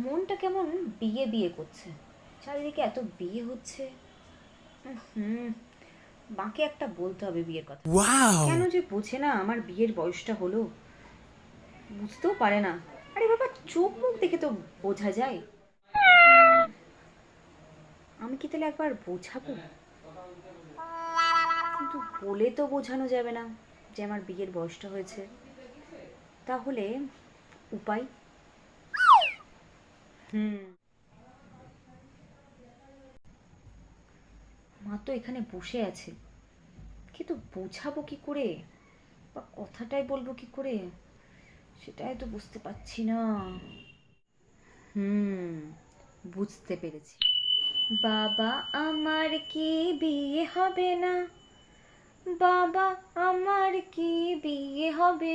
মনটা কেমন বিয়ে বিয়ে করছে। চারিদিকে এত বিয়ে হচ্ছে। হুম, মাকে একটা বলতে হবে বিয়ের কথা। কেন যে বোঝে না আমার বিয়ের বয়সটা হলো, বুঝতেও পারে না। আরে বাবা, চোখ মুখ দেখে তো বোঝা যায়। আমি কি তাহলে একবার বোঝাবো? কিন্তু বলে তো বোঝানো যাবে না যে আমার বিয়ের বয়সটা হয়েছে। তাহলে উপায়? হুম, মা তো এখানে বসে আছে, কিন্তু বোঝাবো কি করে, বা কথাটাই বলবো কি করে, সেটাই তো বুঝতে পারছি না। হুম, বুঝতে পেরেছি। বাবা, আমার কি বিয়ে হবে না? বাবা, আমার কি বিয়ে হবে